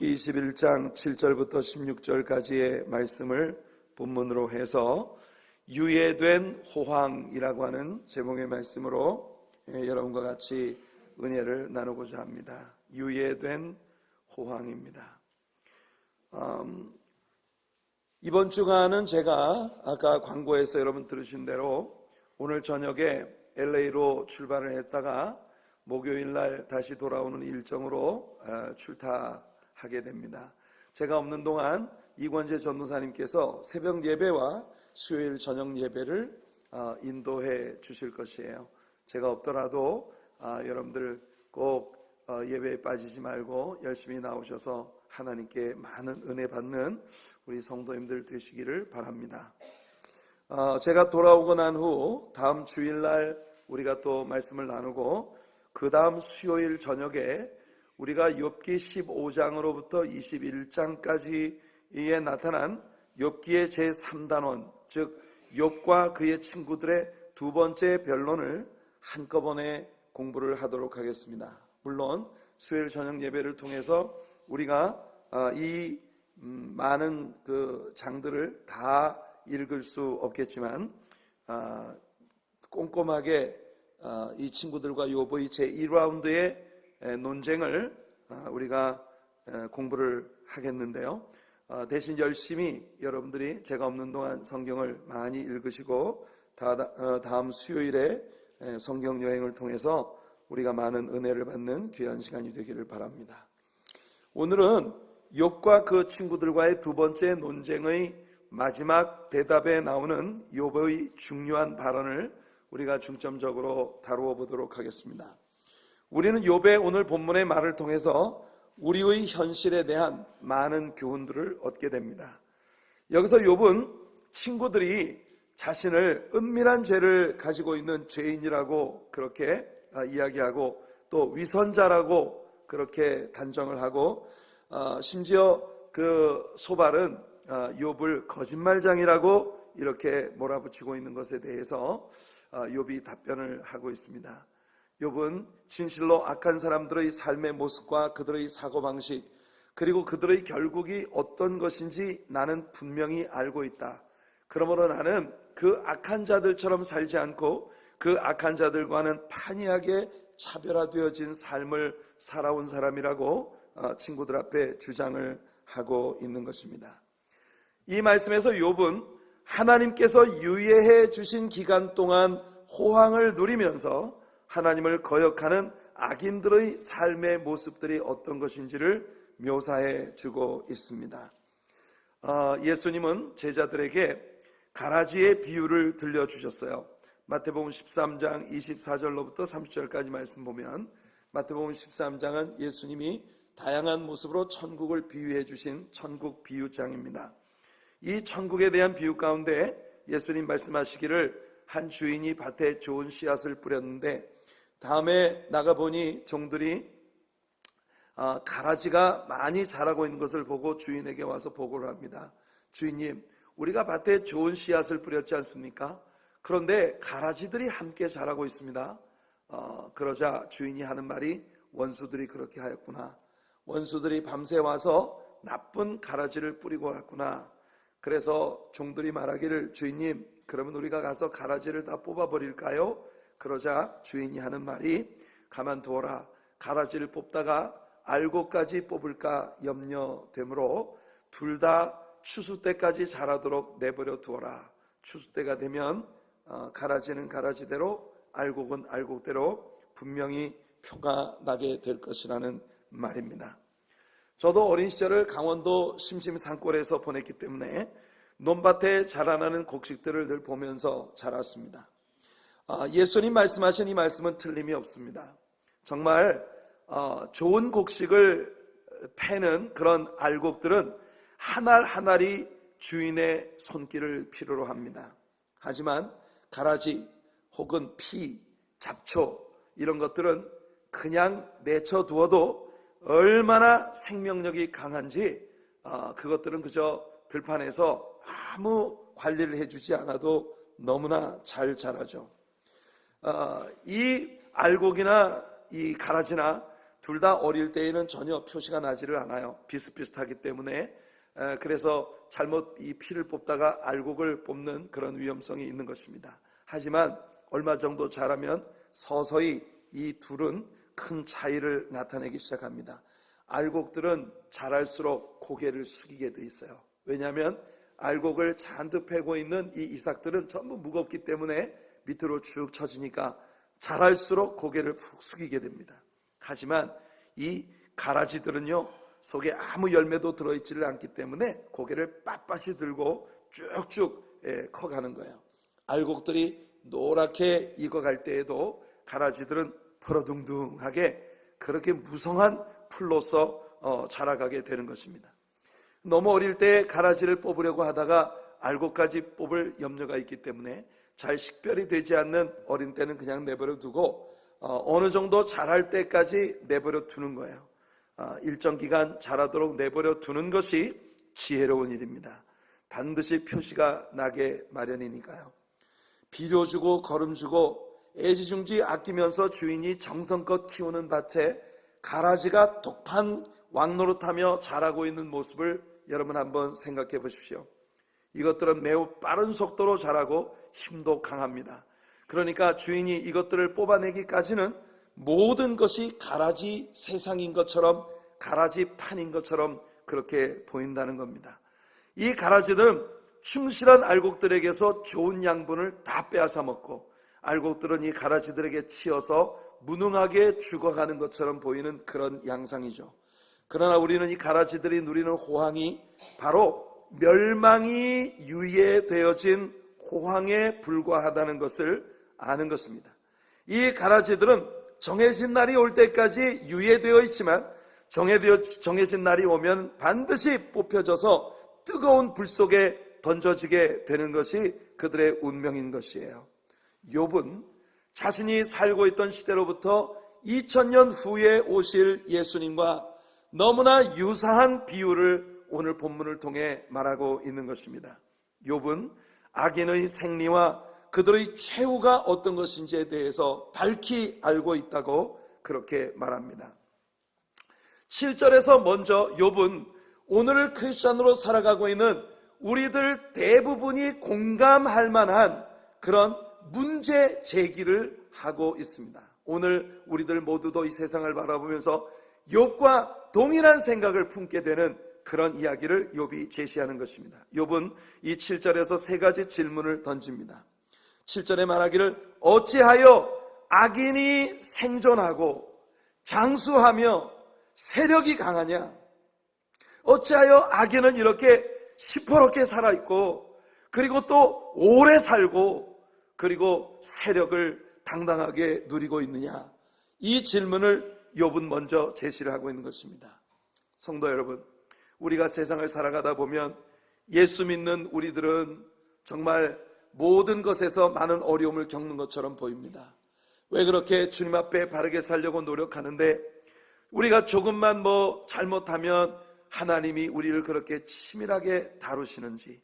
21장 7절부터 16절까지의 말씀을 본문으로 해서 유예된 호황이라고 하는 제목의 말씀으로 여러분과 같이 은혜를 나누고자 합니다. 유예된 호황입니다. 이번 주간은 제가 아까 광고에서 여러분 들으신 대로 오늘 저녁에 LA로 출발을 했다가 목요일날 다시 돌아오는 일정으로 출타하게 됩니다. 제가 없는 동안 이권재 전도사님께서 새벽 예배와 수요일 저녁 예배를 인도해 주실 것이에요. 제가 없더라도 여러분들 꼭 예배에 빠지지 말고 열심히 나오셔서 하나님께 많은 은혜 받는 우리 성도님들 되시기를 바랍니다. 제가 돌아오고 난 후 다음 주일날 우리가 또 말씀을 나누고 그 다음 수요일 저녁에 우리가 욥기 15장으로부터 21장까지에 나타난 욥기의 제3단원, 즉 욥과 그의 친구들의 두 번째 변론을 한꺼번에 공부를 하도록 하겠습니다. 물론 수요일 저녁 예배를 통해서 우리가 이 많은 그 장들을 다 읽을 수 없겠지만 꼼꼼하게 이 친구들과 욥의 제1라운드의 논쟁을 우리가 공부를 하겠는데요. 대신 열심히 여러분들이 제가 없는 동안 성경을 많이 읽으시고 다음 수요일에 성경 여행을 통해서 우리가 많은 은혜를 받는 귀한 시간이 되기를 바랍니다. 오늘은 욥과 그 친구들과의 두 번째 논쟁의 마지막 대답에 나오는 욥의 중요한 발언을 우리가 중점적으로 다루어 보도록 하겠습니다. 우리는 욥의 오늘 본문의 말을 통해서 우리의 현실에 대한 많은 교훈들을 얻게 됩니다. 여기서 욥은 친구들이 자신을 은밀한 죄를 가지고 있는 죄인이라고 그렇게 이야기하고 또 위선자라고 그렇게 단정을 하고 심지어 그 소발은 욥을 거짓말장이라고 이렇게 몰아붙이고 있는 것에 대해서 욥이 답변을 하고 있습니다. 욥은 진실로 악한 사람들의 삶의 모습과 그들의 사고방식 그리고 그들의 결국이 어떤 것인지 나는 분명히 알고 있다. 그러므로 나는 그 악한 자들처럼 살지 않고 그 악한 자들과는 판이하게 차별화되어진 삶을 살아온 사람이라고 친구들 앞에 주장을 하고 있는 것입니다. 이 말씀에서 욥은 하나님께서 유예해 주신 기간 동안 호황을 누리면서 하나님을 거역하는 악인들의 삶의 모습들이 어떤 것인지를 묘사해 주고 있습니다. 예수님은 제자들에게 가라지의 비유를 들려주셨어요. 마태복음 13장 24절로부터 30절까지 말씀 보면 마태복음 13장은 예수님이 다양한 모습으로 천국을 비유해 주신 천국 비유장입니다. 이 천국에 대한 비유 가운데 예수님 말씀하시기를 한 주인이 밭에 좋은 씨앗을 뿌렸는데 다음에 나가보니 종들이 가라지가 많이 자라고 있는 것을 보고 주인에게 와서 보고를 합니다. 주인님, 우리가 밭에 좋은 씨앗을 뿌렸지 않습니까? 그런데 가라지들이 함께 자라고 있습니다. 그러자 주인이 하는 말이 원수들이 그렇게 하였구나. 원수들이 밤새 와서 나쁜 가라지를 뿌리고 갔구나. 그래서 종들이 말하기를 주인님, 그러면 우리가 가서 가라지를 다 뽑아버릴까요? 그러자 주인이 하는 말이 가만두어라. 가라지를 뽑다가 알곡까지 뽑을까 염려되므로 둘 다 추수 때까지 자라도록 내버려 두어라. 추수 때가 되면 가라지는 가라지대로 알곡은 알곡대로 분명히 표가 나게 될 것이라는 말입니다. 저도 어린 시절을 강원도 심심산골에서 보냈기 때문에 논밭에 자라나는 곡식들을 늘 보면서 자랐습니다. 예수님 말씀하신 이 말씀은 틀림이 없습니다. 정말 좋은 곡식을 패는 그런 알곡들은 한 알 한 알이 주인의 손길을 필요로 합니다. 하지만 가라지 혹은 피, 잡초 이런 것들은 그냥 내쳐두어도 얼마나 생명력이 강한지 그것들은 그저 들판에서 아무 관리를 해주지 않아도 너무나 잘 자라죠. 이 알곡이나 이 가라지나 둘 다 어릴 때에는 전혀 표시가 나지를 않아요. 비슷비슷하기 때문에. 그래서 잘못 이 피를 뽑다가 알곡을 뽑는 그런 위험성이 있는 것입니다. 하지만 얼마 정도 자라면 서서히 이 둘은 큰 차이를 나타내기 시작합니다. 알곡들은 자랄수록 고개를 숙이게 돼 있어요. 왜냐하면 알곡을 잔뜩 패고 있는 이 이삭들은 전부 무겁기 때문에 밑으로 쭉 처지니까 자랄수록 고개를 푹 숙이게 됩니다. 하지만 이 가라지들은요, 속에 아무 열매도 들어있지를 않기 때문에 고개를 빳빳이 들고 쭉쭉 커가는 거예요. 알곡들이 노랗게 익어갈 때에도 가라지들은 푸러둥둥하게 그렇게 무성한 풀로서 자라가게 되는 것입니다. 너무 어릴 때 가라지를 뽑으려고 하다가 알곡까지 뽑을 염려가 있기 때문에 잘 식별이 되지 않는 어린 때는 그냥 내버려 두고 어느 정도 자랄 때까지 내버려 두는 거예요. 일정 기간 자라도록 내버려 두는 것이 지혜로운 일입니다. 반드시 표시가 나게 마련이니까요. 비료 주고 거름 주고 애지중지 아끼면서 주인이 정성껏 키우는 밭에 가라지가 독판 왕노릇하며 자라고 있는 모습을 여러분 한번 생각해 보십시오. 이것들은 매우 빠른 속도로 자라고 힘도 강합니다. 그러니까 주인이 이것들을 뽑아내기까지는 모든 것이 가라지 세상인 것처럼, 가라지 판인 것처럼 그렇게 보인다는 겁니다. 이 가라지들은 충실한 알곡들에게서 좋은 양분을 다 빼앗아 먹고, 알곡들은 이 가라지들에게 치여서 무능하게 죽어가는 것처럼 보이는 그런 양상이죠. 그러나 우리는 이 가라지들이 누리는 호황이 바로 멸망이 유예되어진 호황에 불과하다는 것을 아는 것입니다. 이 가라지들은 정해진 날이 올 때까지 유예되어 있지만 정해진 날이 오면 반드시 뽑혀져서 뜨거운 불 속에 던져지게 되는 것이 그들의 운명인 것이에요. 욥은 자신이 살고 있던 시대로부터 2000년 후에 오실 예수님과 너무나 유사한 비유를 오늘 본문을 통해 말하고 있는 것입니다. 욥은 악인의 생리와 그들의 최후가 어떤 것인지에 대해서 밝히 알고 있다고 그렇게 말합니다. 7절에서 먼저 욥은 오늘 크리스찬으로 살아가고 있는 우리들 대부분이 공감할 만한 그런 문제 제기를 하고 있습니다. 오늘 우리들 모두도 이 세상을 바라보면서 욥과 동일한 생각을 품게 되는 그런 이야기를 욥이 제시하는 것입니다. 욥은 이 7절에서 세 가지 질문을 던집니다. 7절에 말하기를 어찌하여 악인이 생존하고 장수하며 세력이 강하냐? 어찌하여 악인은 이렇게 시퍼렇게 살아있고 그리고 또 오래 살고 그리고 세력을 당당하게 누리고 있느냐? 이 질문을 욥은 먼저 제시를 하고 있는 것입니다. 성도 여러분, 우리가 세상을 살아가다 보면 예수 믿는 우리들은 정말 모든 것에서 많은 어려움을 겪는 것처럼 보입니다. 왜 그렇게 주님 앞에 바르게 살려고 노력하는데 우리가 조금만 잘못하면 하나님이 우리를 그렇게 치밀하게 다루시는지,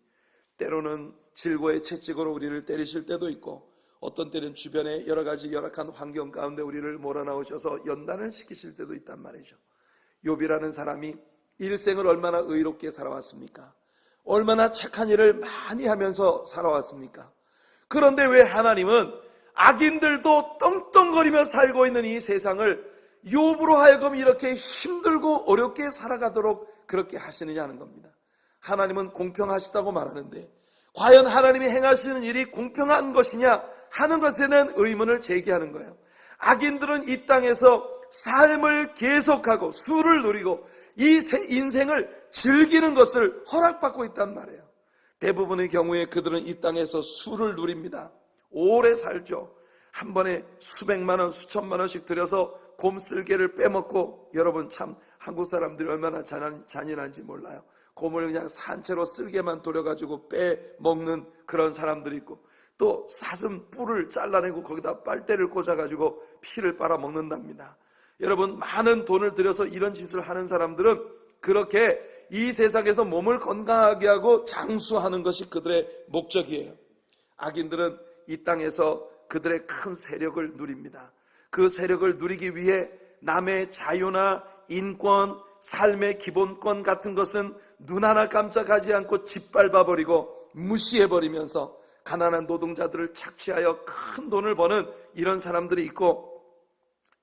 때로는 질고의 채찍으로 우리를 때리실 때도 있고 어떤 때는 주변에 여러 가지 열악한 환경 가운데 우리를 몰아넣으셔서 연단을 시키실 때도 있단 말이죠. 욥이라는 사람이 일생을 얼마나 의롭게 살아왔습니까? 얼마나 착한 일을 많이 하면서 살아왔습니까? 그런데 왜 하나님은 악인들도 떵떵거리며 살고 있는 이 세상을 욥으로 하여금 이렇게 힘들고 어렵게 살아가도록 그렇게 하시느냐 하는 겁니다. 하나님은 공평하시다고 말하는데 과연 하나님이 행하시는 일이 공평한 것이냐 하는 것에 대한 의문을 제기하는 거예요. 악인들은 이 땅에서 삶을 계속하고 수를 누리고 이 인생을 즐기는 것을 허락받고 있단 말이에요. 대부분의 경우에 그들은 이 땅에서 수를 누립니다. 오래 살죠. 한 번에 수백만 원, 수천만 원씩 들여서 곰쓸개를 빼먹고, 여러분 참 한국 사람들이 얼마나 잔인한지 몰라요. 곰을 그냥 산채로 쓸개만 돌려가지고 빼먹는 그런 사람들이 있고, 또 사슴 뿔을 잘라내고 거기다 빨대를 꽂아가지고 피를 빨아먹는답니다. 여러분, 많은 돈을 들여서 이런 짓을 하는 사람들은 그렇게 이 세상에서 몸을 건강하게 하고 장수하는 것이 그들의 목적이에요. 악인들은 이 땅에서 그들의 큰 세력을 누립니다. 그 세력을 누리기 위해 남의 자유나 인권, 삶의 기본권 같은 것은 눈 하나 깜짝하지 않고 짓밟아버리고 무시해버리면서 가난한 노동자들을 착취하여 큰 돈을 버는 이런 사람들이 있고,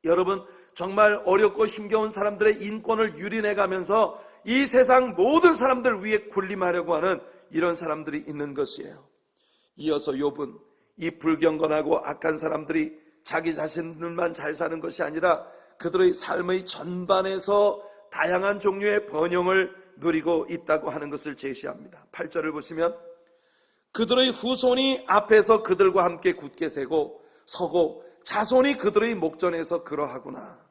여러분 정말 어렵고 힘겨운 사람들의 인권을 유린해가면서 이 세상 모든 사람들 위에 군림하려고 하는 이런 사람들이 있는 것이에요. 이어서 욥은 이 불경건하고 악한 사람들이 자기 자신들만 잘 사는 것이 아니라 그들의 삶의 전반에서 다양한 종류의 번영을 누리고 있다고 하는 것을 제시합니다. 8절을 보시면 그들의 후손이 앞에서 그들과 함께 굳게 서고 자손이 그들의 목전에서 그러하구나.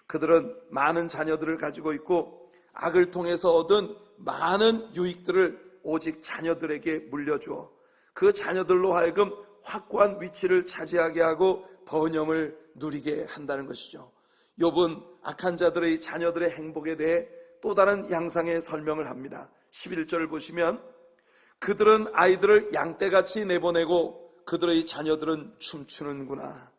그들은 많은 자녀들을 가지고 있고 악을 통해서 얻은 많은 유익들을 오직 자녀들에게 물려주어 그 자녀들로 하여금 확고한 위치를 차지하게 하고 번영을 누리게 한다는 것이죠. 욥은 악한 자들의 자녀들의 행복에 대해 또 다른 양상의 설명을 합니다. 11절을 보시면 그들은 아이들을 양떼같이 내보내고 그들의 자녀들은 춤추는구나.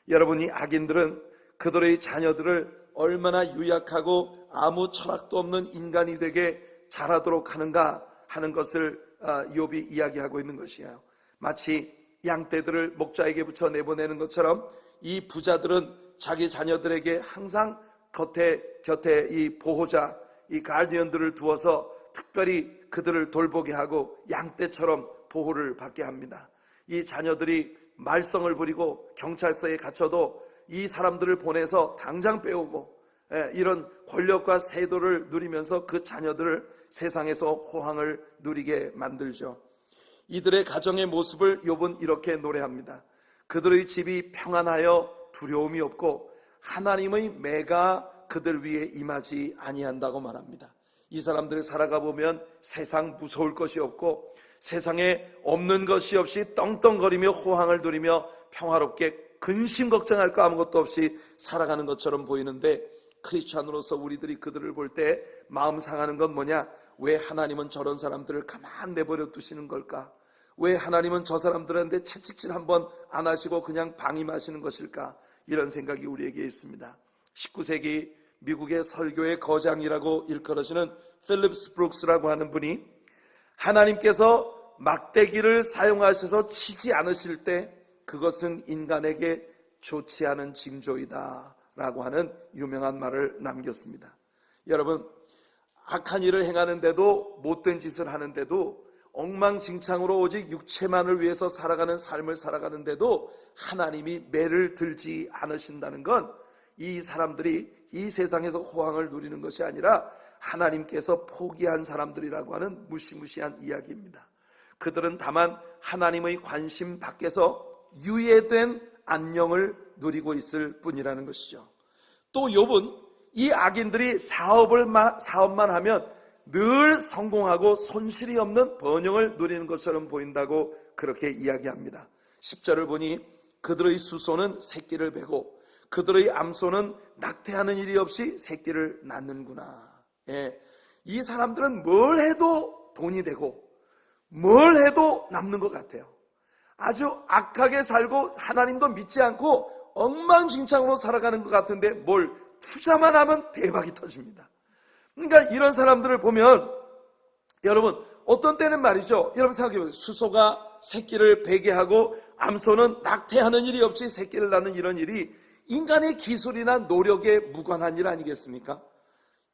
여러분, 이 악인들은 그들의 자녀들을 얼마나 유약하고 아무 철학도 없는 인간이 되게 자라도록 하는가 하는 것을 욥이 이야기하고 있는 것이에요. 마치 양떼들을 목자에게 붙여 내보내는 것처럼 이 부자들은 자기 자녀들에게 항상 곁에 이 보호자, 이 가디언들을 두어서 특별히 그들을 돌보게 하고 양떼처럼 보호를 받게 합니다. 이 자녀들이 말썽을 부리고 경찰서에 갇혀도 이 사람들을 보내서 당장 빼오고 이런 권력과 세도를 누리면서 그 자녀들을 세상에서 호황을 누리게 만들죠. 이들의 가정의 모습을 욥은 이렇게 노래합니다. 그들의 집이 평안하여 두려움이 없고 하나님의 매가 그들 위에 임하지 아니한다고 말합니다. 이 사람들이 살아가 보면 세상 무서울 것이 없고 세상에 없는 것이 없이 떵떵거리며 호황을 누리며 평화롭게 근심 걱정할 거 아무것도 없이 살아가는 것처럼 보이는데, 크리스찬으로서 우리들이 그들을 볼 때 마음 상하는 건 뭐냐? 왜 하나님은 저런 사람들을 가만 내버려 두시는 걸까? 왜 하나님은 저 사람들한테 채찍질 한번 안 하시고 그냥 방임하시는 것일까? 이런 생각이 우리에게 있습니다. 19세기 미국의 설교의 거장이라고 일컬어지는 필립스 브룩스라고 하는 분이 하나님께서 막대기를 사용하셔서 치지 않으실 때 그것은 인간에게 좋지 않은 징조이다 라고 하는 유명한 말을 남겼습니다. 여러분, 악한 일을 행하는데도, 못된 짓을 하는데도, 엉망진창으로 오직 육체만을 위해서 살아가는 삶을 살아가는데도 하나님이 매를 들지 않으신다는 건 이 사람들이 이 세상에서 호황을 누리는 것이 아니라 하나님께서 포기한 사람들이라고 하는 무시무시한 이야기입니다. 그들은 다만 하나님의 관심 밖에서 유예된 안녕을 누리고 있을 뿐이라는 것이죠. 또 욥은 이 악인들이 사업만 하면 늘 성공하고 손실이 없는 번영을 누리는 것처럼 보인다고 그렇게 이야기합니다. 10절을 보니 그들의 수소는 새끼를 베고 그들의 암소는 낙태하는 일이 없이 새끼를 낳는구나. 이 사람들은 뭘 해도 돈이 되고 뭘 해도 남는 것 같아요. 아주 악하게 살고 하나님도 믿지 않고 엉망진창으로 살아가는 것 같은데 뭘 투자만 하면 대박이 터집니다. 그러니까 이런 사람들을 보면 여러분, 어떤 때는 말이죠, 여러분 생각해보세요. 수소가 새끼를 베게 하고 암소는 낙태하는 일이 없이 새끼를 낳는 이런 일이 인간의 기술이나 노력에 무관한 일 아니겠습니까?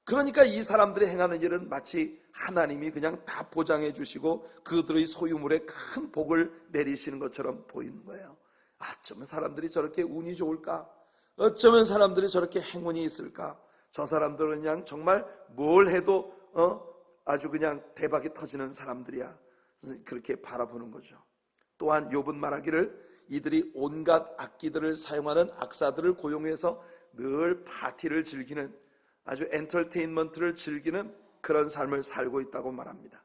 그러니까 이 사람들이 행하는 일은 마치 하나님이 그냥 다 보장해 주시고 그들의 소유물에 큰 복을 내리시는 것처럼 보이는 거예요. 어쩌면 사람들이 저렇게 운이 좋을까? 어쩌면 사람들이 저렇게 행운이 있을까? 저 사람들은 그냥 정말 뭘 해도 아주 그냥 대박이 터지는 사람들이야. 그렇게 바라보는 거죠. 또한 욥은 말하기를 이들이 온갖 악기들을 사용하는 악사들을 고용해서 늘 파티를 즐기는, 아주 엔터테인먼트를 즐기는 그런 삶을 살고 있다고 말합니다.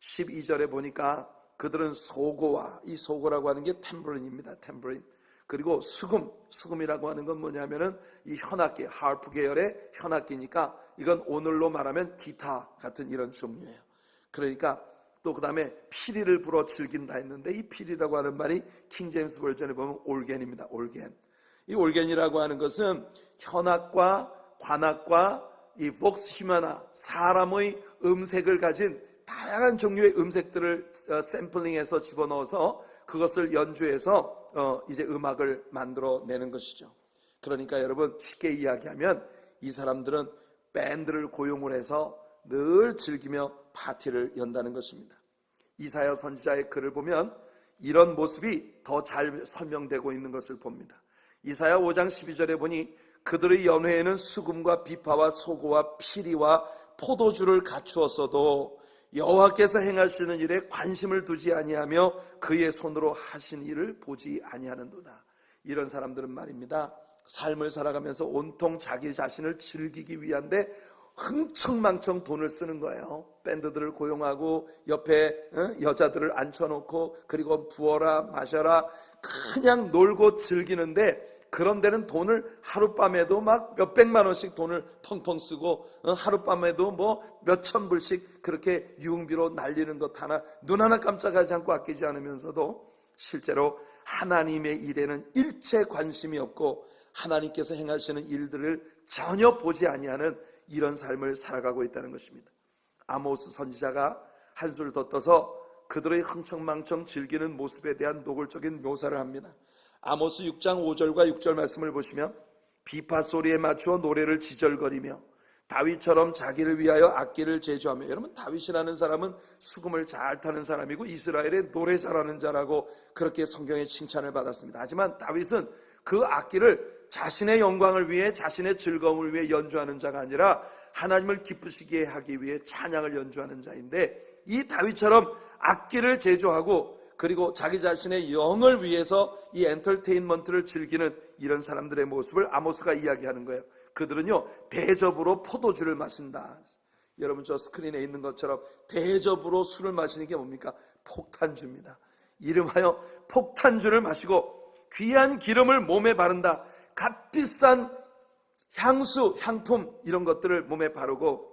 12절에 보니까 그들은 소고와, 이 소고라고 하는 게 탬브린입니다. 탬브린. 그리고 수금이라고 하는 건 뭐냐면은 이 현악기, 하프 계열의 현악기니까 이건 오늘로 말하면 기타 같은 이런 종류예요. 그러니까 또 그 다음에 피리를 불어 즐긴다 했는데 이 피리라고 하는 말이 킹제임스 버전에 보면 올겐입니다. 올겐. 이 올겐이라고 하는 것은 현악과 관악과 이 복스 휴머나, 사람의 음색을 가진 다양한 종류의 음색들을 샘플링해서 집어넣어서 그것을 연주해서 이제 음악을 만들어내는 것이죠. 그러니까 여러분, 쉽게 이야기하면 이 사람들은 밴드를 고용을 해서 늘 즐기며 파티를 연다는 것입니다. 이사야 선지자의 글을 보면 이런 모습이 더 잘 설명되고 있는 것을 봅니다. 이사야 5장 12절에 보니 그들의 연회에는 수금과 비파와 소고와 피리와 포도주를 갖추었어도 여호와께서 행하시는 일에 관심을 두지 아니하며 그의 손으로 하신 일을 보지 아니하는도다. 이런 사람들은 말입니다, 삶을 살아가면서 온통 자기 자신을 즐기기 위한데 흥청망청 돈을 쓰는 거예요. 밴드들을 고용하고 옆에 여자들을 앉혀놓고 그리고 부어라 마셔라 그냥 놀고 즐기는데, 그런 데는 돈을 하룻밤에도 막 몇백만 원씩 돈을 펑펑 쓰고 하룻밤에도 뭐 몇천 불씩 그렇게 유흥비로 날리는 것 하나 눈 하나 깜짝하지 않고 아끼지 않으면서도 실제로 하나님의 일에는 일체 관심이 없고 하나님께서 행하시는 일들을 전혀 보지 아니하는 이런 삶을 살아가고 있다는 것입니다. 아모스 선지자가 한술 더 떠서 그들의 흥청망청 즐기는 모습에 대한 노골적인 묘사를 합니다. 아모스 6장 5절과 6절 말씀을 보시면 비파 소리에 맞추어 노래를 지절거리며 다윗처럼 자기를 위하여 악기를 제조하며, 여러분 다윗이라는 사람은 수금을 잘 타는 사람이고 이스라엘의 노래 잘하는 자라고 그렇게 성경의 칭찬을 받았습니다. 하지만 다윗은 그 악기를 자신의 영광을 위해, 자신의 즐거움을 위해 연주하는 자가 아니라 하나님을 기쁘시게 하기 위해 찬양을 연주하는 자인데, 이 다윗처럼 악기를 제조하고 그리고 자기 자신의 영을 위해서 이 엔터테인먼트를 즐기는 이런 사람들의 모습을 아모스가 이야기하는 거예요. 그들은요 대접으로 포도주를 마신다. 여러분 저 스크린에 있는 것처럼 대접으로 술을 마시는 게 뭡니까? 폭탄주입니다. 이름하여 폭탄주를 마시고 귀한 기름을 몸에 바른다. 값비싼 향수, 향품 이런 것들을 몸에 바르고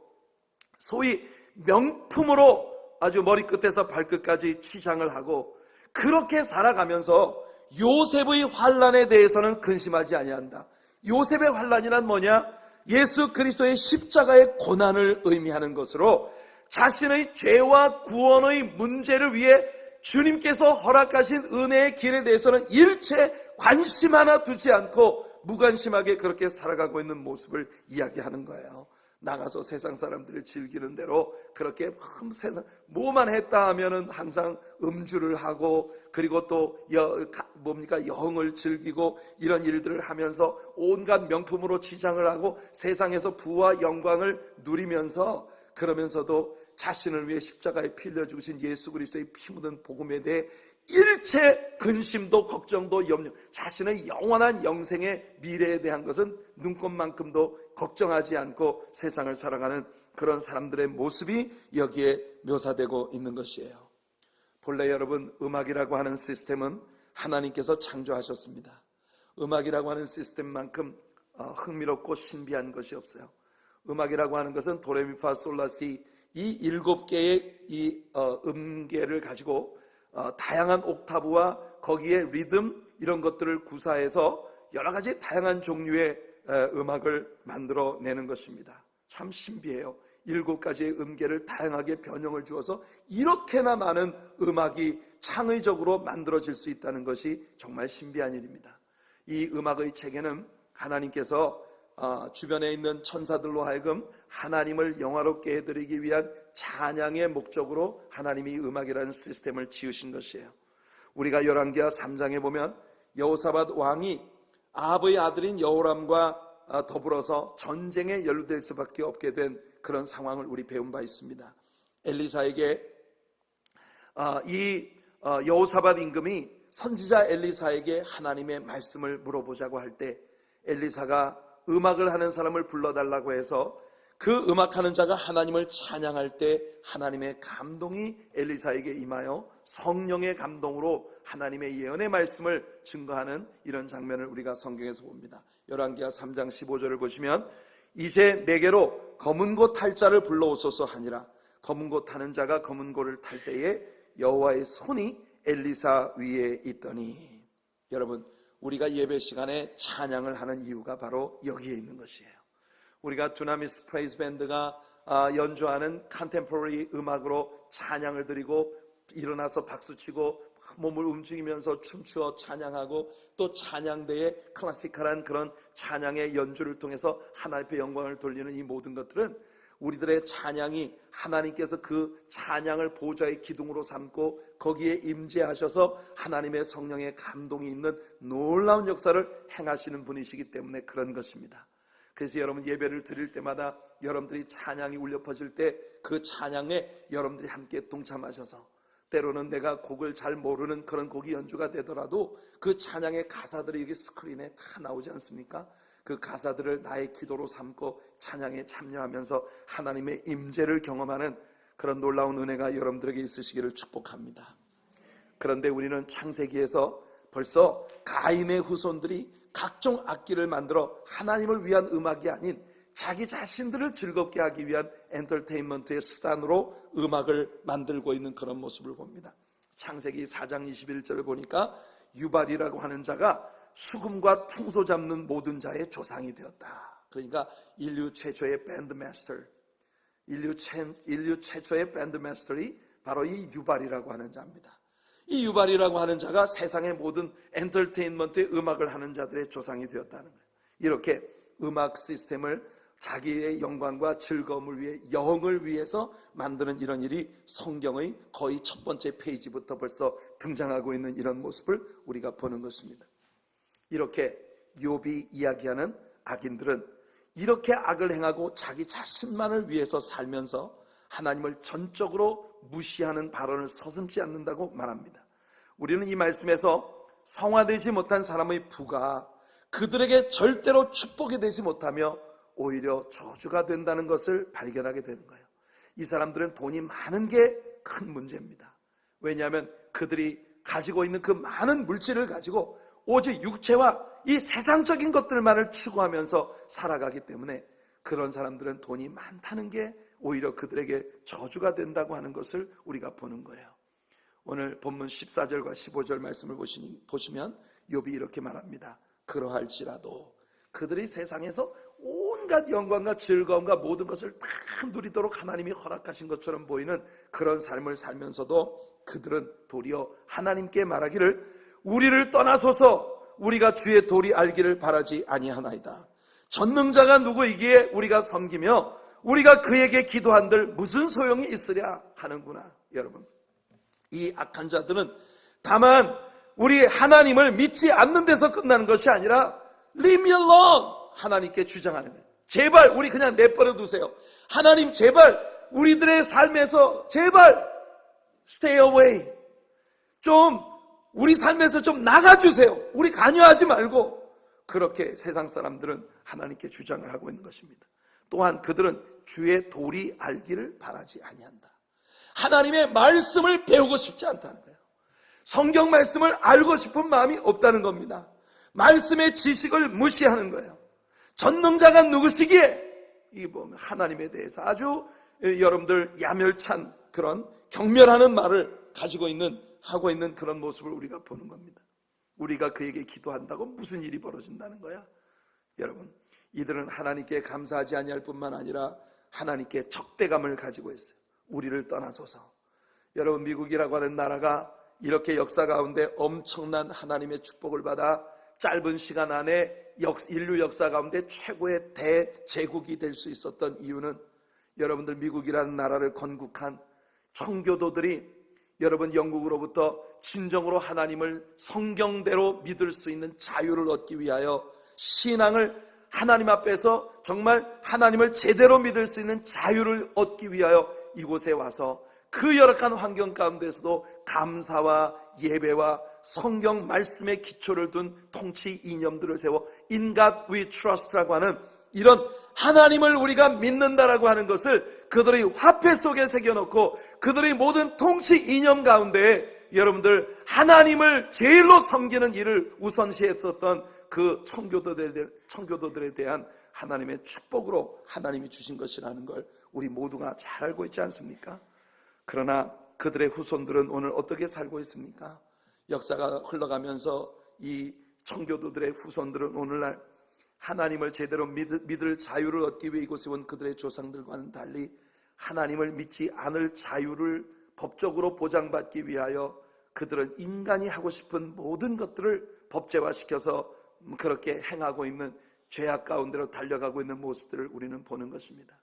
소위 명품으로 아주 머리끝에서 발끝까지 치장을 하고 그렇게 살아가면서 요셉의 환난에 대해서는 근심하지 아니한다. 요셉의 환난이란 뭐냐? 예수 그리스도의 십자가의 고난을 의미하는 것으로 자신의 죄와 구원의 문제를 위해 주님께서 허락하신 은혜의 길에 대해서는 일체 관심 하나 두지 않고 무관심하게 그렇게 살아가고 있는 모습을 이야기하는 거예요. 나가서 세상 사람들이 즐기는 대로 그렇게 세상 뭐만 했다 하면은 항상 음주를 하고 그리고 또 여흥을 즐기고 이런 일들을 하면서 온갖 명품으로 치장을 하고 세상에서 부와 영광을 누리면서, 그러면서도 자신을 위해 십자가에 피 흘려 죽으신 예수 그리스도의 피 묻은 복음에 대해 일체 근심도 걱정도 염려, 자신의 영원한 영생의 미래에 대한 것은 눈꼽만큼도 걱정하지 않고 세상을 살아가는 그런 사람들의 모습이 여기에 묘사되고 있는 것이에요. 본래 여러분 음악이라고 하는 시스템은 하나님께서 창조하셨습니다. 음악이라고 하는 시스템만큼 흥미롭고 신비한 것이 없어요. 음악이라고 하는 것은 도레미파솔라시 이 7개의 이 음계를 가지고 다양한 옥타브와 거기에 리듬 이런 것들을 구사해서 여러 가지 다양한 종류의 음악을 만들어내는 것입니다. 참 신비해요. 7가지의 음계를 다양하게 변형을 주어서 이렇게나 많은 음악이 창의적으로 만들어질 수 있다는 것이 정말 신비한 일입니다. 이 음악의 체계는 하나님께서 주변에 있는 천사들로 하여금 하나님을 영화롭게 해드리기 위한 찬양의 목적으로 하나님이 음악이라는 시스템을 지으신 것이에요. 우리가 열왕기하 3장에 보면 여호사밧 왕이 아합의 아들인 여호람과 더불어서 전쟁에 연루될 수밖에 없게 된 그런 상황을 우리 배운 바 있습니다. 엘리사에게 이 여호사밧 임금이 선지자 엘리사에게 하나님의 말씀을 물어보자고 할 때 엘리사가 음악을 하는 사람을 불러달라고 해서 그 음악하는 자가 하나님을 찬양할 때 하나님의 감동이 엘리사에게 임하여 성령의 감동으로 하나님의 예언의 말씀을 증거하는 이런 장면을 우리가 성경에서 봅니다. 열왕기하 3장 15절을 보시면 이제 내게로 검은 고 탈 자를 불러오소서 하니라. 검은 고 타는 자가 검은 고를 탈 때에 여호와의 손이 엘리사 위에 있더니, 여러분 우리가 예배 시간에 찬양을 하는 이유가 바로 여기에 있는 것이에요. 우리가 두나미스 프레이즈 밴드가 연주하는 컨템포러리 음악으로 찬양을 드리고 일어나서 박수치고 몸을 움직이면서 춤추어 찬양하고 또 찬양대의 클래시컬한 그런 찬양의 연주를 통해서 하나님 앞에 영광을 돌리는 이 모든 것들은 우리들의 찬양이 하나님께서 그 찬양을 보좌의 기둥으로 삼고 거기에 임재하셔서 하나님의 성령의 감동이 있는 놀라운 역사를 행하시는 분이시기 때문에 그런 것입니다. 그래서 여러분 예배를 드릴 때마다 여러분들이 찬양이 울려 퍼질 때 그 찬양에 여러분들이 함께 동참하셔서 때로는 내가 곡을 잘 모르는 그런 곡이 연주가 되더라도 그 찬양의 가사들이 여기 스크린에 다 나오지 않습니까? 그 가사들을 나의 기도로 삼고 찬양에 참여하면서 하나님의 임재를 경험하는 그런 놀라운 은혜가 여러분들에게 있으시기를 축복합니다. 그런데 우리는 창세기에서 벌써 가인의 후손들이 각종 악기를 만들어 하나님을 위한 음악이 아닌 자기 자신들을 즐겁게 하기 위한 엔터테인먼트의 수단으로 음악을 만들고 있는 그런 모습을 봅니다. 창세기 4장 21절을 보니까 유발이라고 하는 자가 수금과 퉁소 잡는 모든 자의 조상이 되었다. 그러니까 인류 최초의 밴드 마스터, 인류 최초의 밴드 마스터이 바로 이 유발이라고 하는 자입니다. 이 유발이라고 하는 자가 세상의 모든 엔터테인먼트의 음악을 하는 자들의 조상이 되었다는 거예요. 이렇게 음악 시스템을 자기의 영광과 즐거움을 위해, 영을 위해서 만드는 이런 일이 성경의 거의 첫 번째 페이지부터 벌써 등장하고 있는 이런 모습을 우리가 보는 것입니다. 이렇게 욥이 이야기하는 악인들은 이렇게 악을 행하고 자기 자신만을 위해서 살면서 하나님을 전적으로 무시하는 발언을 서슴지 않는다고 말합니다. 우리는 이 말씀에서 성화되지 못한 사람의 부가 그들에게 절대로 축복이 되지 못하며 오히려 저주가 된다는 것을 발견하게 되는 거예요. 이 사람들은 돈이 많은 게 큰 문제입니다. 왜냐하면 그들이 가지고 있는 그 많은 물질을 가지고 오직 육체와 이 세상적인 것들만을 추구하면서 살아가기 때문에 그런 사람들은 돈이 많다는 게 오히려 그들에게 저주가 된다고 하는 것을 우리가 보는 거예요. 오늘 본문 14절과 15절 말씀을 보시면 욥이 이렇게 말합니다. 그러할지라도 그들이 세상에서 온갖 영광과 즐거움과 모든 것을 다 누리도록 하나님이 허락하신 것처럼 보이는 그런 삶을 살면서도 그들은 도리어 하나님께 말하기를 우리를 떠나소서 우리가 주의 도리 알기를 바라지 아니하나이다. 전능자가 누구이기에 우리가 섬기며 우리가 그에게 기도한들 무슨 소용이 있으랴 하는구나. 여러분, 이 악한 자들은 다만 우리 하나님을 믿지 않는 데서 끝나는 것이 아니라 Leave me alone 하나님께 주장하는 거예요. 제발 우리 그냥 내버려 두세요. 하나님 제발 우리들의 삶에서 제발 stay away, 좀 우리 삶에서 좀 나가주세요. 우리 관여하지 말고. 그렇게 세상 사람들은 하나님께 주장을 하고 있는 것입니다. 또한 그들은 주의 도리 알기를 바라지 아니한다. 하나님의 말씀을 배우고 싶지 않다는 거예요. 성경 말씀을 알고 싶은 마음이 없다는 겁니다. 말씀의 지식을 무시하는 거예요. 전능자가 누구시기에 이 보면 하나님에 대해서 아주 여러분들 야멸찬 그런 경멸하는 말을 하고 있는 그런 모습을 우리가 보는 겁니다. 우리가 그에게 기도한다고 무슨 일이 벌어진다는 거야? 여러분, 이들은 하나님께 감사하지 아니할 뿐만 아니라 하나님께 적대감을 가지고 있어요. 우리를 떠나소서. 여러분, 미국이라고 하는 나라가 이렇게 역사 가운데 엄청난 하나님의 축복을 받아 짧은 시간 안에 인류 역사 가운데 최고의 대제국이 될 수 있었던 이유는 여러분들 미국이라는 나라를 건국한 청교도들이 여러분 영국으로부터 진정으로 하나님을 성경대로 믿을 수 있는 자유를 얻기 위하여 신앙을 하나님 앞에서 정말 하나님을 제대로 믿을 수 있는 자유를 얻기 위하여 이곳에 와서 그 열악한 환경 가운데서도 감사와 예배와 성경 말씀의 기초를 둔 통치 이념들을 세워 In God we trust라고 하는 이런 하나님을 우리가 믿는다라고 하는 것을 그들의 화폐 속에 새겨놓고 그들의 모든 통치 이념 가운데 여러분들 하나님을 제일로 섬기는 일을 우선시했었던 그 청교도들에 대한 하나님의 축복으로 하나님이 주신 것이라는 걸 우리 모두가 잘 알고 있지 않습니까? 그러나 그들의 후손들은 오늘 어떻게 살고 있습니까? 역사가 흘러가면서 이 청교도들의 후손들은 오늘날 하나님을 제대로 믿을 자유를 얻기 위해 이곳에 온 그들의 조상들과는 달리 하나님을 믿지 않을 자유를 법적으로 보장받기 위하여 그들은 인간이 하고 싶은 모든 것들을 법제화시켜서 그렇게 행하고 있는 죄악 가운데로 달려가고 있는 모습들을 우리는 보는 것입니다.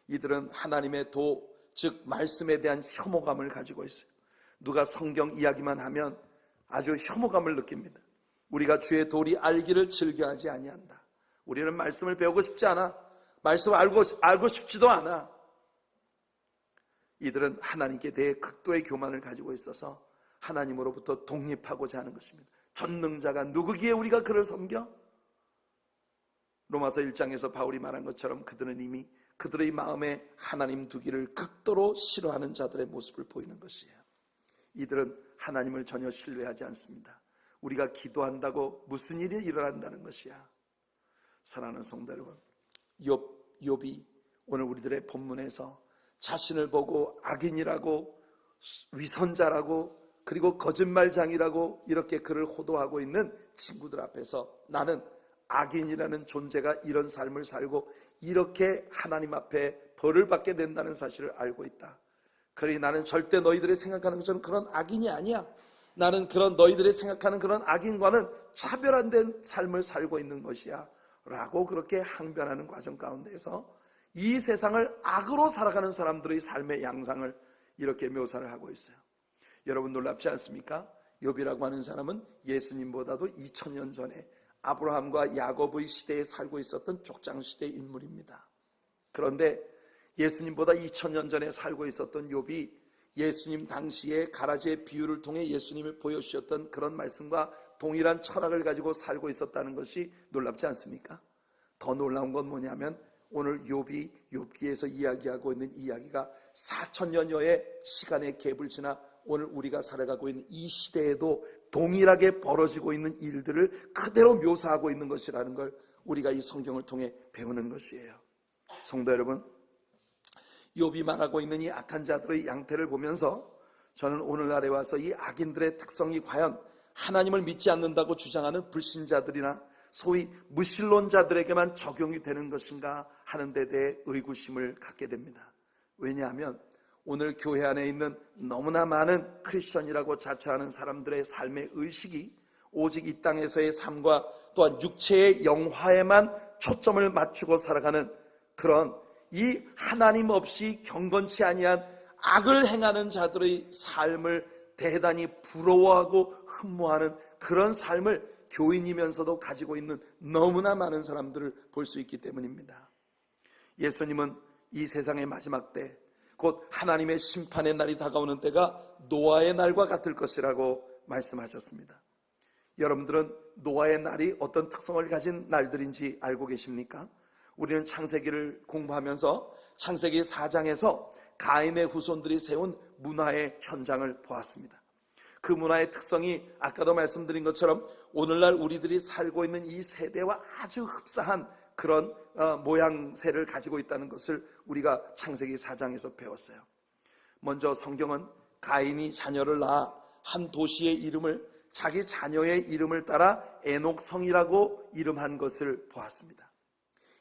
이들은 하나님의 도, 즉 말씀에 대한 혐오감을 가지고 있어요. 누가 성경 이야기만 하면 아주 혐오감을 느낍니다. 우리가 주의 도리 알기를 즐겨하지 아니한다. 우리는 말씀을 배우고 싶지 않아. 말씀을 알고 싶지도 않아. 이들은 하나님께 대해 극도의 교만을 가지고 있어서 하나님으로부터 독립하고자 하는 것입니다. 전능자가 누구기에 우리가 그를 섬겨? 로마서 1장에서 바울이 말한 것처럼 그들은 이미 그들의 마음에 하나님 두기를 극도로 싫어하는 자들의 모습을 보이는 것이에요. 이들은 하나님을 전혀 신뢰하지 않습니다. 우리가 기도한다고 무슨 일이 일어난다는 것이야. 사랑하는 성도 여러분, 욥이 오늘 우리들의 본문에서 자신을 보고 악인이라고, 위선자라고, 그리고 거짓말장이라고 이렇게 그를 호도하고 있는 친구들 앞에서 나는 악인이라는 존재가 이런 삶을 살고 이렇게 하나님 앞에 벌을 받게 된다는 사실을 알고 있다. 그러니 나는 절대 너희들이 생각하는 것처럼 그런 악인이 아니야. 나는 그런 너희들이 생각하는 그런 악인과는 차별화된 삶을 살고 있는 것이야 라고 그렇게 항변하는 과정 가운데에서 이 세상을 악으로 살아가는 사람들의 삶의 양상을 이렇게 묘사를 하고 있어요. 여러분 놀랍지 않습니까? 욥이라고 하는 사람은 예수님보다도 2000년 전에 아브라함과 야곱의 시대에 살고 있었던 족장시대의 인물입니다. 그런데 예수님보다 2000년 전에 살고 있었던 욥이 예수님 당시에 가라지의 비유를 통해 예수님을 보여주셨던 그런 말씀과 동일한 철학을 가지고 살고 있었다는 것이 놀랍지 않습니까? 더 놀라운 건 뭐냐면 오늘 욥이 욥기에서 이야기하고 있는 이야기가 4000년여의 시간의 갭을 지나 오늘 우리가 살아가고 있는 이 시대에도 동일하게 벌어지고 있는 일들을 그대로 묘사하고 있는 것이라는 걸 우리가 이 성경을 통해 배우는 것이에요. 성도 여러분, 욥이 말하고 있는 이 악한 자들의 양태를 보면서 저는 오늘날에 와서 이 악인들의 특성이 과연 하나님을 믿지 않는다고 주장하는 불신자들이나 소위 무신론자들에게만 적용이 되는 것인가 하는 데 대해 의구심을 갖게 됩니다. 왜냐하면 오늘 교회 안에 있는 너무나 많은 크리스천이라고 자처하는 사람들의 삶의 의식이 오직 이 땅에서의 삶과 또한 육체의 영화에만 초점을 맞추고 살아가는 그런 이 하나님 없이 경건치 아니한 악을 행하는 자들의 삶을 대단히 부러워하고 흠모하는 그런 삶을 교인이면서도 가지고 있는 너무나 많은 사람들을 볼 수 있기 때문입니다. 예수님은 이 세상의 마지막 때 곧 하나님의 심판의 날이 다가오는 때가 노아의 날과 같을 것이라고 말씀하셨습니다. 여러분들은 노아의 날이 어떤 특성을 가진 날들인지 알고 계십니까? 우리는 창세기를 공부하면서 창세기 4장에서 가인의 후손들이 세운 문화의 현장을 보았습니다. 그 문화의 특성이 아까도 말씀드린 것처럼 오늘날 우리들이 살고 있는 이 세대와 아주 흡사한 그런 모양새를 가지고 있다는 것을 우리가 창세기 4장에서 배웠어요. 먼저 성경은 가인이 자녀를 낳아 한 도시의 이름을 자기 자녀의 이름을 따라 에녹성이라고 이름한 것을 보았습니다.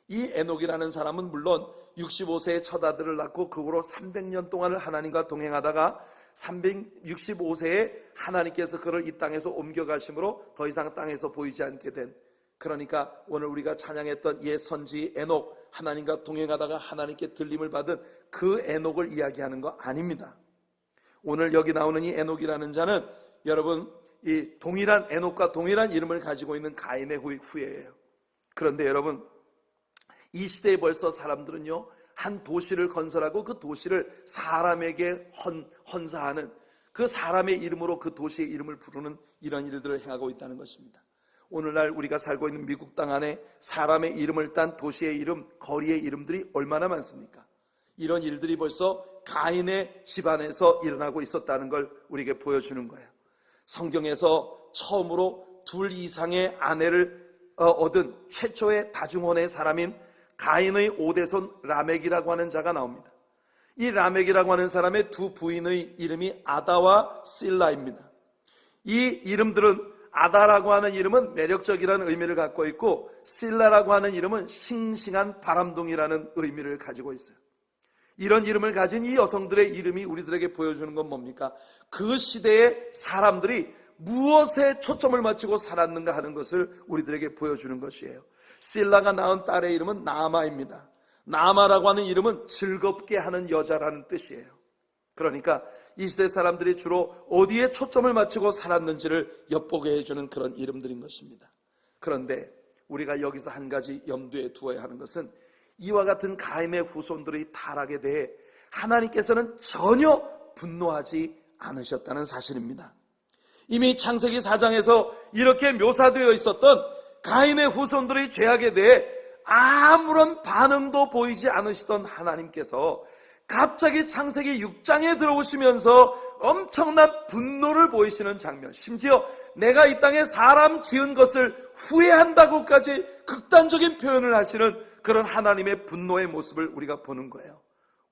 이 에녹이라는 사람은 물론 65세에 첫 아들을 낳고 그 후로 300년 동안을 하나님과 동행하다가 365세에 하나님께서 그를 이 땅에서 옮겨가심으로 더 이상 땅에서 보이지 않게 된, 그러니까 오늘 우리가 찬양했던 옛 선지 에녹, 하나님과 동행하다가 하나님께 들림을 받은 그 에녹을 이야기하는 거 아닙니다. 오늘 여기 나오는 이 에녹이라는 자는 여러분 이 동일한 에녹과 동일한 이름을 가지고 있는 가인의 후예예요. 그런데 여러분 이 시대에 벌써 사람들은요 한 도시를 건설하고 그 도시를 사람에게 헌사하는, 그 사람의 이름으로 그 도시의 이름을 부르는 이런 일들을 행하고 있다는 것입니다. 오늘날 우리가 살고 있는 미국 땅 안에 사람의 이름을 딴 도시의 이름, 거리의 이름들이 얼마나 많습니까? 이런 일들이 벌써 가인의 집안에서 일어나고 있었다는 걸 우리에게 보여주는 거예요. 성경에서 처음으로 2 이상의 아내를 얻은 최초의 다중혼의 사람인 가인의 5대손 라멕이라고 하는 자가 나옵니다. 이 라멕이라고 하는 사람의 2 부인의 이름이 아다와 실라입니다. 이 이름들은 아다라고 하는 이름은 매력적이라는 의미를 갖고 있고, 실라라고 하는 이름은 싱싱한 바람둥이라는 의미를 가지고 있어요. 이런 이름을 가진 이 여성들의 이름이 우리들에게 보여주는 건 뭡니까? 그 시대의 사람들이 무엇에 초점을 맞추고 살았는가 하는 것을 우리들에게 보여주는 것이에요. 실라가 낳은 딸의 이름은 나아마입니다. 나아마라고 하는 이름은 즐겁게 하는 여자라는 뜻이에요. 그러니까 이 시대 사람들이 주로 어디에 초점을 맞추고 살았는지를 엿보게 해주는 그런 이름들인 것입니다. 그런데 우리가 여기서 한 가지 염두에 두어야 하는 것은 이와 같은 가임의 후손들의 타락에 대해 하나님께서는 전혀 분노하지 않으셨다는 사실입니다. 이미 창세기 4장에서 이렇게 묘사되어 있었던 가인의 후손들의 죄악에 대해 아무런 반응도 보이지 않으시던 하나님께서 갑자기 창세기 6장에 들어오시면서 엄청난 분노를 보이시는 장면, 심지어 내가 이 땅에 사람 지은 것을 후회한다고까지 극단적인 표현을 하시는 그런 하나님의 분노의 모습을 우리가 보는 거예요.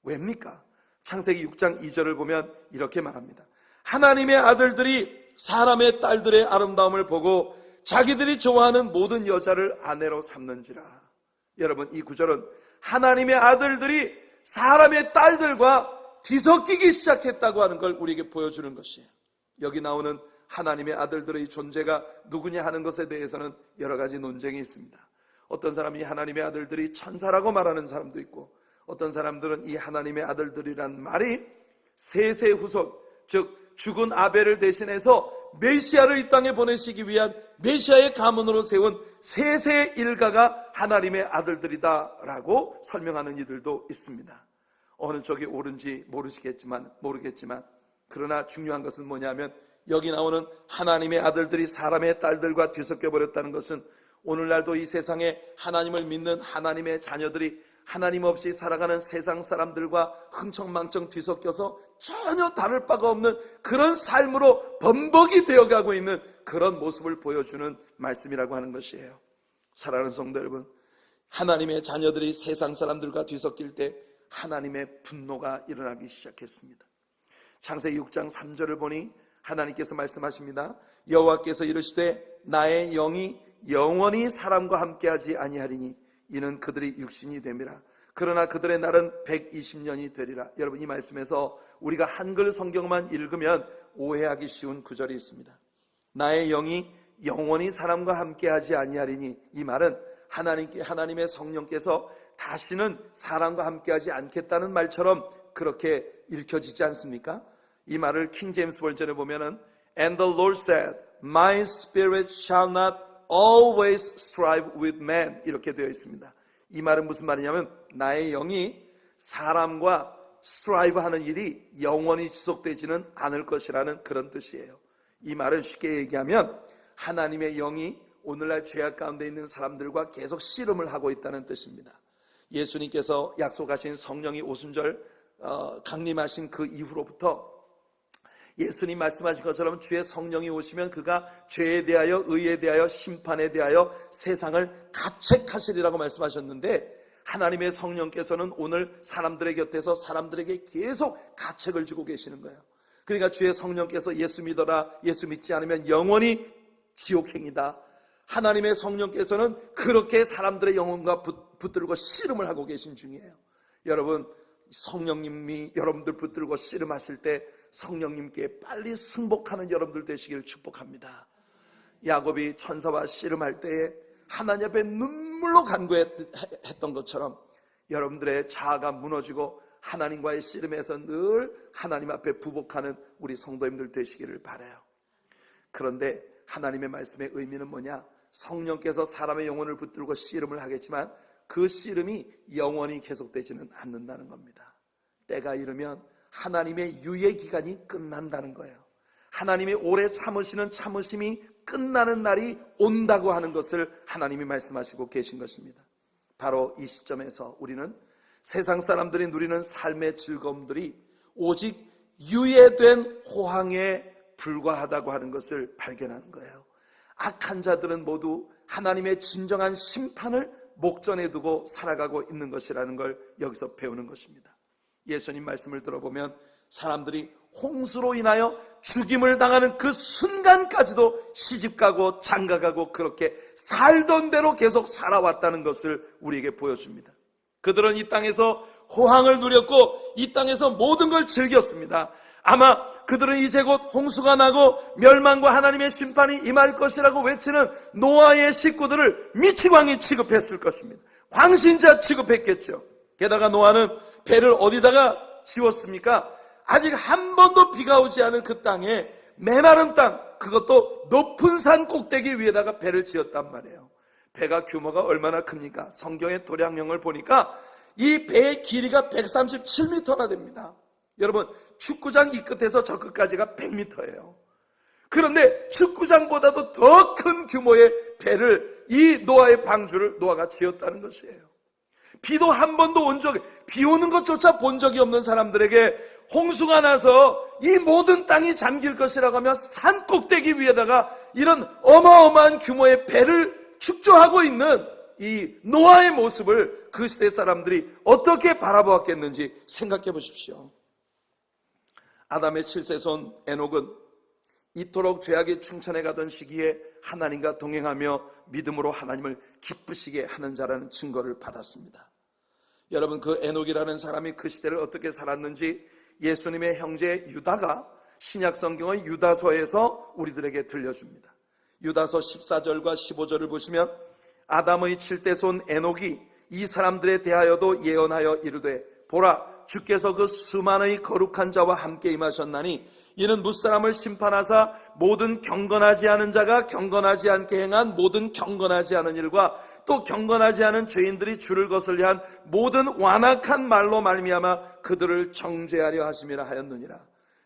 왜입니까? 창세기 6장 2절을 보면 이렇게 말합니다. 하나님의 아들들이 사람의 딸들의 아름다움을 보고 자기들이 좋아하는 모든 여자를 아내로 삼는지라. 여러분, 이 구절은 하나님의 아들들이 사람의 딸들과 뒤섞이기 시작했다고 하는 걸 우리에게 보여주는 것이에요. 여기 나오는 하나님의 아들들의 존재가 누구냐 하는 것에 대해서는 여러 가지 논쟁이 있습니다. 어떤 사람이 하나님의 아들들이 천사라고 말하는 사람도 있고, 어떤 사람들은 이 하나님의 아들들이란 말이 셋의 후손, 즉 죽은 아벨을 대신해서 메시아를 이 땅에 보내시기 위한 메시아의 가문으로 세운 셋의 일가가 하나님의 아들들이다라고 설명하는 이들도 있습니다. 어느 쪽이 옳은지 모르겠지만 그러나 중요한 것은 뭐냐면, 여기 나오는 하나님의 아들들이 사람의 딸들과 뒤섞여 버렸다는 것은 오늘날도 이 세상에 하나님을 믿는 하나님의 자녀들이 하나님 없이 살아가는 세상 사람들과 흥청망청 뒤섞여서 전혀 다를 바가 없는 그런 삶으로 범벅이 되어가고 있는 그런 모습을 보여주는 말씀이라고 하는 것이에요. 사랑하는 성도 여러분, 하나님의 자녀들이 세상 사람들과 뒤섞일 때 하나님의 분노가 일어나기 시작했습니다. 창세기 6장 3절을 보니 하나님께서 말씀하십니다. 여호와께서 이르시되 나의 영이 영원히 사람과 함께하지 아니하리니 이는 그들이 육신이 됨이라. 그러나 그들의 날은 120년이 되리라. 여러분, 이 말씀에서 우리가 한글 성경만 읽으면 오해하기 쉬운 구절이 있습니다. 나의 영이 영원히 사람과 함께하지 아니하리니, 이 말은 하나님의 성령께서 다시는 사람과 함께하지 않겠다는 말처럼 그렇게 읽혀지지 않습니까? 이 말을 킹 제임스 버전에 보면은 And the Lord said, My spirit shall not always strive with man, 이렇게 되어 있습니다. 이 말은 무슨 말이냐면, 나의 영이 사람과 strive 하는 일이 영원히 지속되지는 않을 것이라는 그런 뜻이에요. 이 말은 쉽게 얘기하면 하나님의 영이 오늘날 죄악 가운데 있는 사람들과 계속 씨름을 하고 있다는 뜻입니다. 예수님께서 약속하신 성령이 오순절 강림하신 그 이후로부터 예수님 말씀하신 것처럼 주의 성령이 오시면 그가 죄에 대하여, 의에 대하여, 심판에 대하여 세상을 가책하시리라고 말씀하셨는데, 하나님의 성령께서는 오늘 사람들의 곁에서 사람들에게 계속 가책을 주고 계시는 거예요. 그러니까 주의 성령께서 예수 믿어라, 예수 믿지 않으면 영원히 지옥행이다. 하나님의 성령께서는 그렇게 사람들의 영혼과 붙들고 씨름을 하고 계신 중이에요. 여러분, 성령님이 여러분들 붙들고 씨름하실 때 성령님께 빨리 승복하는 여러분들 되시기를 축복합니다. 야곱이 천사와 씨름할 때에 하나님 앞에 눈물로 간구했던 것처럼 여러분들의 자아가 무너지고 하나님과의 씨름에서 늘 하나님 앞에 부복하는 우리 성도님들 되시기를 바라요. 그런데 하나님의 말씀의 의미는 뭐냐? 성령께서 사람의 영혼을 붙들고 씨름을 하겠지만 그 씨름이 영원히 계속되지는 않는다는 겁니다. 때가 이르면 하나님의 유예 기간이 끝난다는 거예요. 하나님이 오래 참으시는 참으심이 끝나는 날이 온다고 하는 것을 하나님이 말씀하시고 계신 것입니다. 바로 이 시점에서 우리는 세상 사람들이 누리는 삶의 즐거움들이 오직 유예된 호황에 불과하다고 하는 것을 발견하는 거예요. 악한 자들은 모두 하나님의 진정한 심판을 목전에 두고 살아가고 있는 것이라는 걸 여기서 배우는 것입니다. 예수님 말씀을 들어보면 사람들이 홍수로 인하여 죽임을 당하는 그 순간까지도 시집가고 장가가고 그렇게 살던 대로 계속 살아왔다는 것을 우리에게 보여줍니다. 그들은 이 땅에서 호황을 누렸고 이 땅에서 모든 걸 즐겼습니다. 아마 그들은 이제 곧 홍수가 나고 멸망과 하나님의 심판이 임할 것이라고 외치는 노아의 식구들을 미치광이 취급했을 것입니다. 광신자 취급했겠죠. 게다가 노아는 배를 어디다가 지었습니까? 아직 한 번도 비가 오지 않은 그 땅에 메마른 땅, 그것도 높은 산 꼭대기 위에다가 배를 지었단 말이에요. 배가 규모가 얼마나 큽니까? 성경의 도량령을 보니까 이 배의 길이가 137m나 됩니다. 여러분, 축구장 이 끝에서 저 끝까지가 100m예요. 그런데 축구장보다도 더 큰 규모의 배를, 이 노아의 방주를 노아가 지었다는 것이에요. 비도 한 번도 비 오는 것조차 본 적이 없는 사람들에게 홍수가 나서 이 모든 땅이 잠길 것이라고 하며 산 꼭대기 위에다가 이런 어마어마한 규모의 배를 축조하고 있는 이 노아의 모습을 그 시대 사람들이 어떻게 바라보았겠는지 생각해 보십시오. 아담의 7세손 에녹은 이토록 죄악의 충천에 가던 시기에 하나님과 동행하며 믿음으로 하나님을 기쁘시게 하는 자라는 증거를 받았습니다. 여러분, 그 에녹이라는 사람이 그 시대를 어떻게 살았는지 예수님의 형제 유다가 신약 성경의 유다서에서 우리들에게 들려줍니다. 유다서 14절과 15절을 보시면 아담의 7대손 에녹이 이 사람들에 대하여도 예언하여 이르되 보라, 주께서 그 수만의 거룩한 자와 함께 임하셨나니 이는 무사람을 심판하사 모든 경건하지 않은 자가 경건하지 않게 행한 모든 경건하지 않은 일과 또 경건하지 않은 죄인들이 주를 거슬려 한 모든 완악한 말로 말미암아 그들을 정죄하려 하심이라 하였느니라.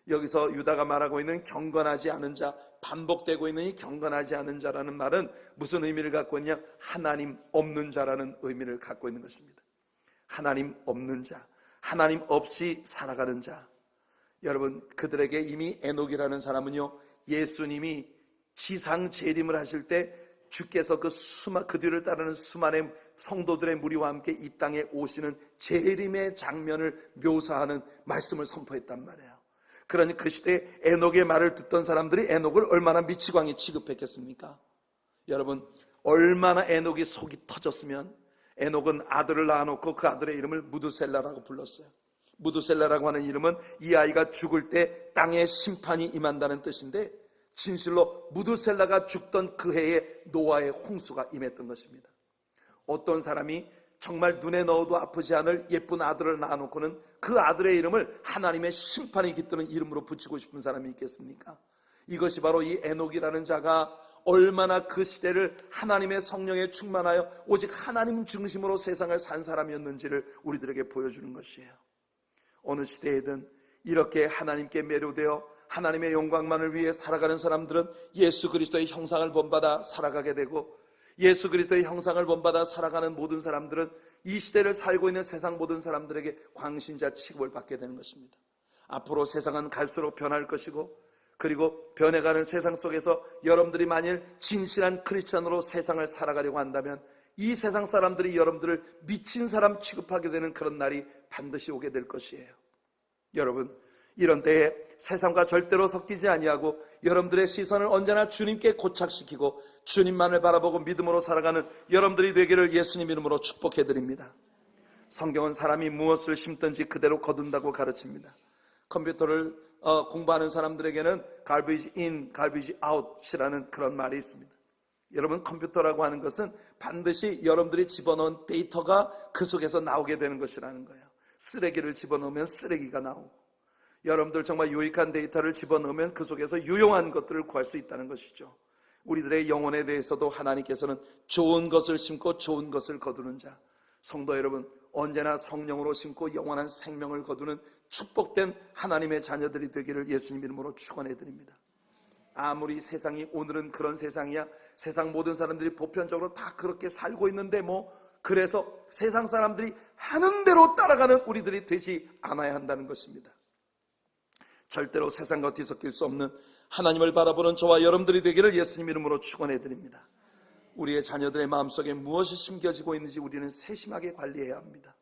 여기서 유다가 말하고 있는 경건하지 않은 자, 반복되고 있는 이 경건하지 않은 자라는 말은 무슨 의미를 갖고 있냐? 하나님 없는 자라는 의미를 갖고 있는 것입니다. 하나님 없는 자, 하나님 없이 살아가는 자. 여러분, 그들에게 이미 에녹이라는 사람은요, 예수님이 지상 재림을 하실 때 주께서 그 뒤를 따르는 수많은 성도들의 무리와 함께 이 땅에 오시는 재림의 장면을 묘사하는 말씀을 선포했단 말이에요. 그러니 그 시대에 에녹의 말을 듣던 사람들이 에녹을 얼마나 미치광이 취급했겠습니까? 여러분, 얼마나 에녹이 속이 터졌으면 에녹은 아들을 낳아놓고 그 아들의 이름을 무드셀라라고 불렀어요. 무드셀라라고 하는 이름은 이 아이가 죽을 때 땅에 심판이 임한다는 뜻인데, 진실로 무드셀라가 죽던 그 해에 노아의 홍수가 임했던 것입니다. 어떤 사람이 정말 눈에 넣어도 아프지 않을 예쁜 아들을 낳아놓고는 그 아들의 이름을 하나님의 심판이 깃드는 이름으로 붙이고 싶은 사람이 있겠습니까? 이것이 바로 이 에녹이라는 자가 얼마나 그 시대를 하나님의 성령에 충만하여 오직 하나님 중심으로 세상을 산 사람이었는지를 우리들에게 보여주는 것이에요. 어느 시대에든 이렇게 하나님께 매료되어 하나님의 영광만을 위해 살아가는 사람들은 예수 그리스도의 형상을 본받아 살아가게 되고, 예수 그리스도의 형상을 본받아 살아가는 모든 사람들은 이 시대를 살고 있는 세상 모든 사람들에게 광신자 취급을 받게 되는 것입니다. 앞으로 세상은 갈수록 변할 것이고, 그리고 변해가는 세상 속에서 여러분들이 만일 진실한 크리스천으로 세상을 살아가려고 한다면 이 세상 사람들이 여러분들을 미친 사람 취급하게 되는 그런 날이 반드시 오게 될 것이에요. 여러분, 이런 때에 세상과 절대로 섞이지 아니하고 여러분들의 시선을 언제나 주님께 고착시키고 주님만을 바라보고 믿음으로 살아가는 여러분들이 되기를 예수님 이름으로 축복해드립니다. 성경은 사람이 무엇을 심든지 그대로 거둔다고 가르칩니다. 컴퓨터를 공부하는 사람들에게는 garbage in, garbage out이라는 그런 말이 있습니다. 여러분, 컴퓨터라고 하는 것은 반드시 여러분들이 집어넣은 데이터가 그 속에서 나오게 되는 것이라는 거예요. 쓰레기를 집어넣으면 쓰레기가 나오고, 여러분들 정말 유익한 데이터를 집어넣으면 그 속에서 유용한 것들을 구할 수 있다는 것이죠. 우리들의 영혼에 대해서도 하나님께서는 좋은 것을 심고 좋은 것을 거두는 자, 성도 여러분, 언제나 성령으로 심고 영원한 생명을 거두는 축복된 하나님의 자녀들이 되기를 예수님 이름으로 축원해드립니다. 아무리 세상이 오늘은 그런 세상이야, 세상 모든 사람들이 보편적으로 다 그렇게 살고 있는데 그래서 세상 사람들이 하는 대로 따라가는 우리들이 되지 않아야 한다는 것입니다. 절대로 세상과 뒤섞일 수 없는 하나님을 바라보는 저와 여러분들이 되기를 예수님 이름으로 축원해드립니다. 우리의 자녀들의 마음속에 무엇이 심겨지고 있는지 우리는 세심하게 관리해야 합니다.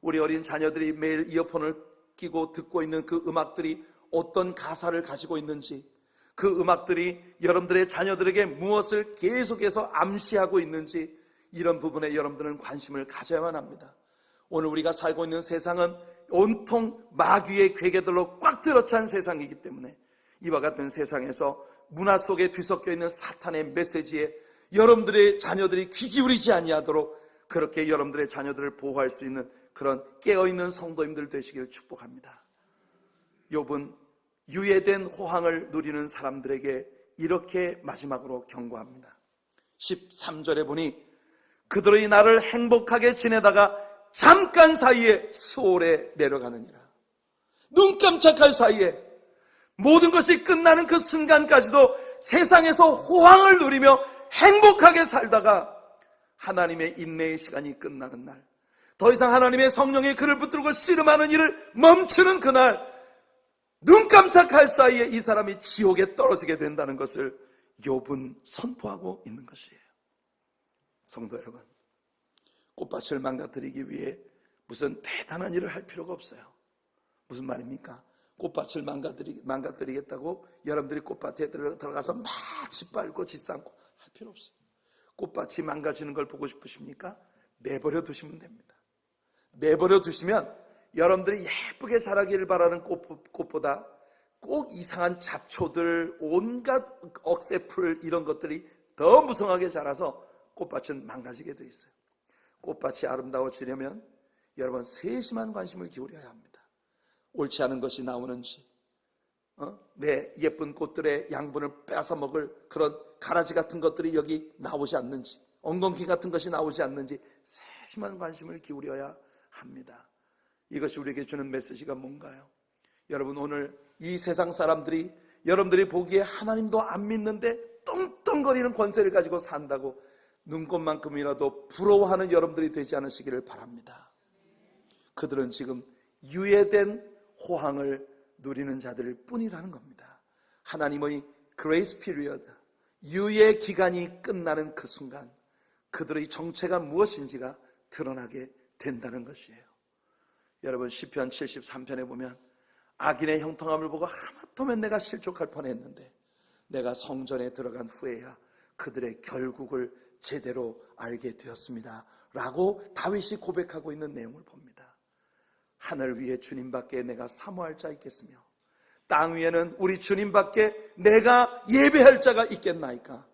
우리 어린 자녀들이 매일 이어폰을 느끼고 듣고 있는 그 음악들이 어떤 가사를 가지고 있는지, 그 음악들이 여러분들의 자녀들에게 무엇을 계속해서 암시하고 있는지, 이런 부분에 여러분들은 관심을 가져야만 합니다. 오늘 우리가 살고 있는 세상은 온통 마귀의 괴계들로 꽉 들어찬 세상이기 때문에 이와 같은 세상에서 문화 속에 뒤섞여 있는 사탄의 메시지에 여러분들의 자녀들이 귀 기울이지 아니하도록 그렇게 여러분들의 자녀들을 보호할 수 있는 그런 깨어있는 성도님들 되시기를 축복합니다. 욥은 유예된 호황을 누리는 사람들에게 이렇게 마지막으로 경고합니다. 13절에 보니 그들의 날을 행복하게 지내다가 잠깐 사이에 수월에 내려가느니라. 눈 깜짝할 사이에 모든 것이 끝나는 그 순간까지도 세상에서 호황을 누리며 행복하게 살다가 하나님의 인내의 시간이 끝나는 날, 더 이상 하나님의 성령이 그를 붙들고 씨름하는 일을 멈추는 그날, 눈 깜짝할 사이에 이 사람이 지옥에 떨어지게 된다는 것을 욥은 선포하고 있는 것이에요. 성도 여러분, 꽃밭을 망가뜨리기 위해 무슨 대단한 일을 할 필요가 없어요. 무슨 말입니까? 꽃밭을 망가뜨리겠다고 여러분들이 꽃밭에 들어가서 막 짓밟고 짓삼고 할 필요 없어요. 꽃밭이 망가지는 걸 보고 싶으십니까? 내버려 두시면 됩니다. 내버려 두시면 여러분들이 예쁘게 자라기를 바라는 꽃보다 꼭 이상한 잡초들, 온갖 억새풀 이런 것들이 더 무성하게 자라서 꽃밭은 망가지게 돼 있어요. 꽃밭이 아름다워지려면 여러분 세심한 관심을 기울여야 합니다. 옳지 않은 것이 나오는지, 내 예쁜 꽃들의 양분을 뺏어 먹을 그런 가라지 같은 것들이 여기 나오지 않는지, 엉겅퀴 같은 것이 나오지 않는지 세심한 관심을 기울여야 합니다. 이것이 우리에게 주는 메시지가 뭔가요? 여러분, 오늘 이 세상 사람들이 여러분들이 보기에 하나님도 안 믿는데 떵떵거리는 권세를 가지고 산다고 눈꽃만큼이라도 부러워하는 여러분들이 되지 않으시기를 바랍니다. 그들은 지금 유예된 호황을 누리는 자들 뿐이라는 겁니다. 하나님의 그레이스 피리어드, 유예 기간이 끝나는 그 순간 그들의 정체가 무엇인지가 드러나게 된다는 것이에요. 여러분, 시편 73편에 보면 악인의 형통함을 보고 하마터면 내가 실족할 뻔했는데 내가 성전에 들어간 후에야 그들의 결국을 제대로 알게 되었습니다 라고 다윗이 고백하고 있는 내용을 봅니다. 하늘 위에 주님밖에 내가 사모할 자 있겠으며 땅 위에는 우리 주님밖에 내가 예배할 자가 있겠나이까.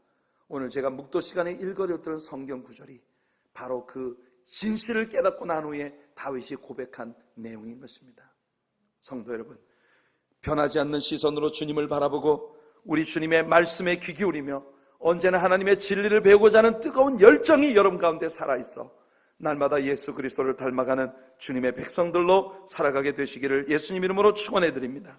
오늘 제가 묵도 시간에 읽어드렸던 성경 구절이 바로 그 진실을 깨닫고 난 후에 다윗이 고백한 내용인 것입니다. 성도 여러분, 변하지 않는 시선으로 주님을 바라보고 우리 주님의 말씀에 귀 기울이며 언제나 하나님의 진리를 배우고자 하는 뜨거운 열정이 여러분 가운데 살아있어 날마다 예수 그리스도를 닮아가는 주님의 백성들로 살아가게 되시기를 예수님 이름으로 축원해 드립니다.